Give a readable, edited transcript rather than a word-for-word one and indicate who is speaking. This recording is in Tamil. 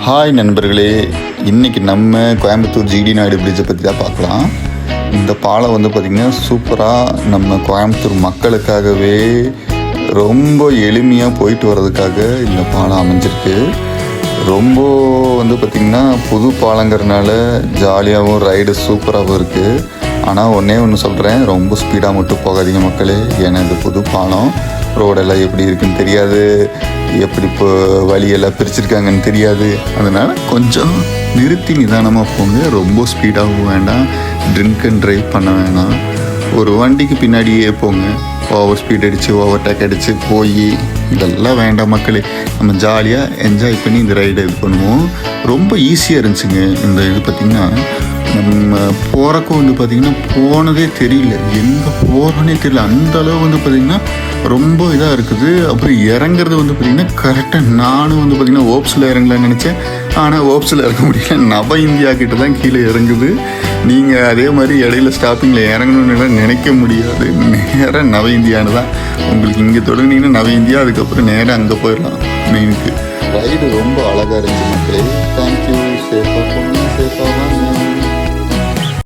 Speaker 1: ஹாய் நண்பர்களே, இன்றைக்கி நம்ம கோயம்புத்தூர் ஜிடி நாயுடு பிரிட்ஜை பற்றி தான் பார்க்கலாம். இந்த பாலம் வந்து பார்த்திங்கன்னா சூப்பராக நம்ம கோயம்புத்தூர் மக்களுக்காகவே ரொம்ப எளிமையாக போயிட்டு வர்றதுக்காக இந்த பாலம் அமைஞ்சிருக்கு. ரொம்ப வந்து பார்த்திங்கன்னா புது பாலங்கிறதுனால ஜாலியாகவும் ரைடு சூப்பராகவும் இருக்குது. ஆனால் ஒன்று சொல்கிறேன், ரொம்ப ஸ்பீடாக மட்டும் போகாதீங்க மக்களே. ஏன்னா இது புது பாலம், ரோடெல்லாம் எப்படி இருக்குன்னு தெரியாது, எப்படி இப்போ வழியெல்லாம் பிரிச்சிருக்காங்கன்னு தெரியாது. அதனால் கொஞ்சம் நிறுத்தி நிதானமாக போங்க. ரொம்ப ஸ்பீடாகவும் வேண்டாம், ட்ரிங்க் அண்ட் ட்ரைவ் பண்ண வேணாம். ஒரு வண்டிக்கு பின்னாடியே போங்க. ஓவர் ஸ்பீட் அடித்து ஓவர்டேக் அடித்து போய் இதெல்லாம் வேண்டாம் மக்களே. நம்ம ஜாலியாக என்ஜாய் பண்ணி இந்த ரைடை இது பண்ணுவோம். ரொம்ப ஈஸியாக இருந்துச்சுங்க இந்த இது. பார்த்திங்கன்னா நம்ம போகிறக்கும் வந்து பார்த்திங்கன்னா போனதே தெரியல, எங்கே போகிறோன்னே தெரியல. அந்தளவு வந்து பார்த்திங்கன்னா ரொம்ப இதாக இருக்குது. அப்புறம் இறங்குறது வந்து பார்த்திங்கன்னா கரெக்டாக நானும் வந்து பார்த்திங்கன்னா ஓப்ஸில் இறங்கலான்னு நினச்சேன். ஆனால் ஓப்ஸில் இறங்க முடியல, நவ இந்தியா கிட்ட தான் கீழே இறங்குது. நீங்கள் அதே மாதிரி இடையில ஸ்டாப்பிங்கில் இறங்கணுன்னு நினைக்க முடியாது. நேராக நவ இந்தியான்னு தான். உங்களுக்கு இங்கே தொடங்கினீங்கன்னா நவ இந்தியா, அதுக்கப்புறம் நேராக அங்கே போயிடலாம் மெயினுக்கு. ரைடு ரொம்ப அழகாக இருந்துச்சு மக்களே. தேங்க்யூ. சேஃபாக போங்க, சேஃபாக வாங்க.